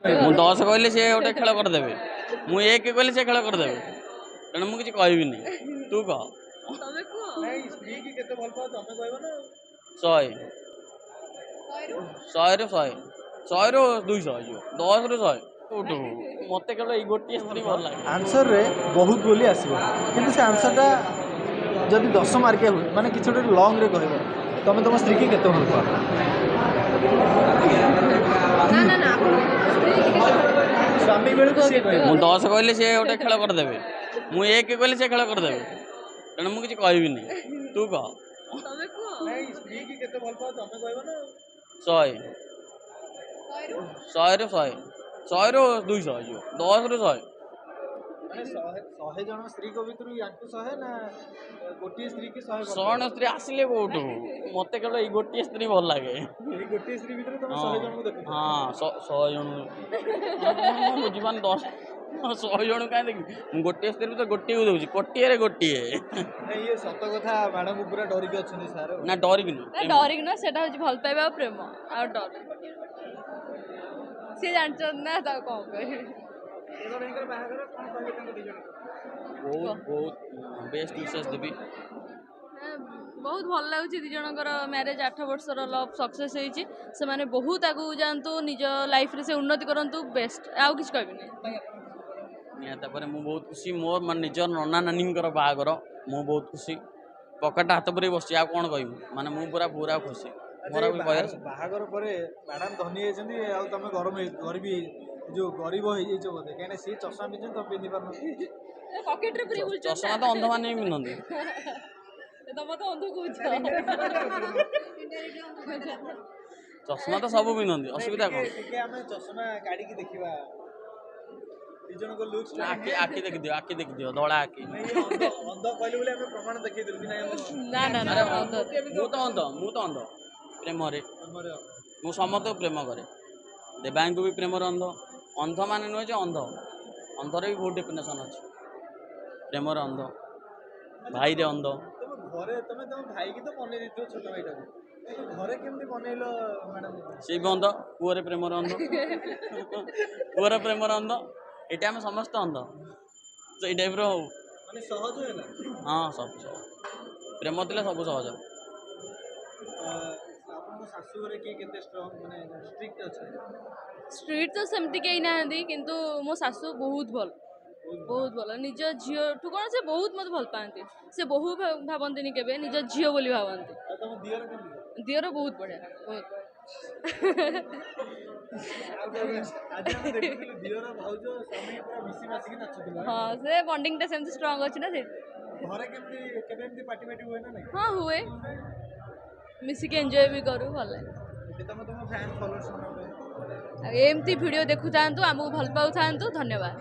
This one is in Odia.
ମୁଁ 10 କହିଲେ ସେ ଗୋଟେ ଖେଳ କରିଦେବେ। ମୁଁ 1 କହିଲେ ସେ ଖେଳ କରିଦେବେ। ତେଣୁ ମୁଁ କିଛି କହିବିନି। ତୁ କହ। ତମେ କୁହ। ନାଇଁ ସ୍ତ୍ରୀ କି କେତେ ଭଲ ପାଅ ତମେ କହିବ ନା। 100 100 ରୁ 100 100 ରୁ 200 ହେଇଯିବ 10 ରୁ 100 କୋଉଠୁ ମତେ କେବଳ ଏଇ ଗୋଟିଏ ସ୍ତ୍ରୀ ଭଲ ଲାଗେ। ଆନ୍ସରରେ ବହୁତ ବୋଲି ଆସିବ କିନ୍ତୁ ସେ ଆନ୍ସରଟା ଯଦି 10 ମାର୍କିଆ ହୁଏ ମାନେ କିଛି ଗୋଟେ ଲଙ୍ଗରେ କହିବ ତମେ ତମ ସ୍ତ୍ରୀ କି କେତେ ଭଲ ପାଅ? ନା ନା ନା ସ୍ତ୍ରୀ କି କେତେ ଭଲ ପାଅ? ସ୍ୱାମୀ ବେଳକୁ ସିଏ କହିବ। ମୁଁ 10 କହିଲେ ସେ ଗୋଟେ ଖେଳ କରିଦେବେ। ମୁଁ 1 କହିଲେ ସେ ଖେଳ କରିଦେବେ। ତେଣୁ ମୁଁ କିଛି କହିବିନି। ତୁ କହ। ତମେ କୁହ। ନାଇଁ ସ୍ତ୍ରୀ କି କେତେ ଭଲ ପାଅ ତମେ କହିବ ନା। 100 100 ରୁ 100 100 ରୁ 200 ହେଇଯିବ 10 ରୁ 100 ମାନେ 100 ଜଣ ସ୍ତ୍ରୀଙ୍କ ଭିତରୁ ୟାଙ୍କୁ 100 ନା ଗୋଟିଏ ସ୍ତ୍ରୀ କି 100 ଭଲ 100 ଜଣ ସ୍ତ୍ରୀ ଆସିଲେ କୋଉଠୁ ମତେ କେବଳ ଏଇ ଗୋଟିଏ ସ୍ତ୍ରୀ ଭଲ ଲାଗେ। ଏଇ ଗୋଟିଏ ସ୍ତ୍ରୀ ଭିତରେ ତମେ 100 ଜଣଙ୍କୁ ଦେଖୁଛ। ହଁ 100 ଜଣ ମୁଁ ବୁଝିପାରୁନି 100 ଜଣ କାହିଁ ଦେଖିବି ମୁଁ ଗୋଟିଏ ସ୍ତ୍ରୀ ତ ଗୋଟିଏକୁ ଦେଉଛି କୋଟିଏରେ ଗୋଟିଏ। ନାଇଁ ଇଏ ସତ କଥା ମ୍ୟାଡମ ପୁରା ଡରିକି ଅଛନ୍ତି ସାର୍। ନା ଡରିକି ନୁହଁ ଡରିକି ନୁହଁ ସେଟା ହଉଛି ଭଲ ପାଇବା ଆଉ ପ୍ରେମ ଆଉ ଡର ସିଏ ଜାଣିଛନ୍ତି ନା ତାକୁ କଣ କହିବି। ବାହାଘର କଣ କହିବେ ତାଙ୍କ ଦି ଜଣ? ବହୁତ ବହୁତ ବେଷ୍ଟ ୱିଶେସ୍ ଦେବି। ବହୁତ ଭଲ ଲାଗୁଛି ଦି ଜଣଙ୍କର ମ୍ୟାରେଜ 8 ବର୍ଷର ଲଭ୍ ସକ୍ସେସ୍ ହେଇଛି। ସେମାନେ ବହୁତ ଆଗକୁ ଯାଆନ୍ତୁ ନିଜ ଲାଇଫରେ ସେ ଉନ୍ନତି କରନ୍ତୁ ବେଷ୍ଟ ଆଉ କିଛି କହିବିନି। ତାପରେ ମୁଁ ବହୁତ ଖୁସି ମୋ ମାନେ ନିଜର ନନା ନାନୀଙ୍କର ବାହାଘର ମୁଁ ବହୁତ ଖୁସି ପକେଟରେ ହାତ ପୁରେଇ ବସିଛି ଆଉ କ'ଣ କହିବି ମାନେ ମୁଁ ପୁରା ପୁରା ଖୁସି ମୋର ବି କହିବାର ବାହାଘର ପରେ ମ୍ୟାଡାମ ଧନୀ ହେଇଛନ୍ତି ଆଉ ତମେ ଗରିବ ହେଇଯାଇଛ ବୋଧେ କାହିଁକିନା ସିଏ ଚଷମା ପିନ୍ଧୁଛନ୍ତି ତମେ ପିନ୍ଧି ପାରୁନ। ପକେଟରେ ପୁରେଇ ବୁଲୁଛନ୍ତି ଚଷମା ତ ଅନ୍ଧମାନେ ହିଁ ପିନ୍ଧନ୍ତି। ତମେ ତ ଅନ୍ଧ କହୁଛ। ଚଷମା ତ ସବୁ ପିନ୍ଧନ୍ତି ଅସୁବିଧା କ'ଣ? ଟିକେ ଆମେ ଚଷମା କାଢିକି ଦେଖିବା ଦି ଜଣଙ୍କ ଲୁକ୍ସ ଆଖି ଦେଖିଦିଅ ଧଳା ଆଖି। ଅନ୍ଧ କହିଲେ ବୋଲି ଆମେ ପ୍ରମାଣ ଦେଖେଇଦେଲୁ କି ନାଇଁ ନା ନା ନା ଅନ୍ଧ ମୁଁ ତ ଅନ୍ଧ ପ୍ରେମରେ ମୁଁ ସମସ୍ତଙ୍କୁ ପ୍ରେମ କରେ ଦେବାଙ୍କୁ ବି ପ୍ରେମରେ ଅନ୍ଧ ମାନେ ନୁହେଁ ଯେ ଅନ୍ଧରେ ବି ବହୁତ ଡେଫିନେସନ୍ ଅଛି ପ୍ରେମରେ ଅନ୍ଧ ଭାଇରେ ଅନ୍ଧ। ଘରେ ତମେ ତମ ଭାଇକି ତ ବନେଇ ଦେଇଥିବ ଛୋଟ ଭାଇଟାକୁ କିନ୍ତୁ ଘରେ କେମିତି ବନେଇଲ ମ୍ୟାଡାମ? ସେଇ ବି ଅନ୍ଧ ପୁଅରେ ପ୍ରେମରେ ଅନ୍ଧ ପୁଅର ପ୍ରେମରେ ଅନ୍ଧ ଏଇଟା ଆମେ ସମସ୍ତେ ଅନ୍ଧ ସେଇ ଟାଇପ୍ର ହଉ ମାନେ ସହଜ ହେଲା। ହଁ ସବୁ ସହଜ ପ୍ରେମ ଥିଲେ ସବୁ ସହଜ। ଆପଣଙ୍କ ଶାଶୁ ଘରେ କିଏ କେତେ ଷ୍ଟ୍ରଙ୍ଗ ମାନେ ଷ୍ଟ୍ରିକ୍ଟ ଅଛନ୍ତି? ଷ୍ଟ୍ରିଟ୍ ତ ସେମିତି କେହି ନାହାନ୍ତି କିନ୍ତୁ ମୋ ଶାଶୁ ବହୁତ ଭଲ ନିଜ ଝିଅଠୁ କ'ଣ ସେ ବହୁତ ମୋତେ ଭଲ ପାଆନ୍ତି ସେ ବୋହୂ ଭାବନ୍ତିନି କେବେ ନିଜ ଝିଅ ବୋଲି ଭାବନ୍ତି। ଆଉ ତମ ଦିଅର କେମିତି? ଦିଅର ବହୁତ ବଢ଼ିଆ ବହୁତ ଆଜି ଆମେ ଦେଖିଥିଲୁ ଦିଅର ଭାଉଜ ସ୍ୱାମୀ ପୁରା ମିଶି ମାସିକି ନାଚୁଥିଲା। ହଁ ସେ ବଣ୍ଡିଙ୍ଗଟା ସେମିତି ଷ୍ଟ୍ରଙ୍ଗ ଅଛି ନା ସେଇଠି। ଘରେ କେବେ ଏମିତି ପାଟି ହୁଏ ନା ନାଇଁ? ହଁ ହୁଏ ମିଶିକି ଏନ୍ଜୟ ବି କରୁ ଭଲ ଲାଗେ। ତମ ଫ୍ୟାନ୍ ଫଲୋଅର୍ସ ଆଉ ଏମିତି ଭିଡ଼ିଓ ଦେଖୁଥାନ୍ତୁ ଆମକୁ ଭଲ ପାଉଥାନ୍ତୁ ଧନ୍ୟବାଦ।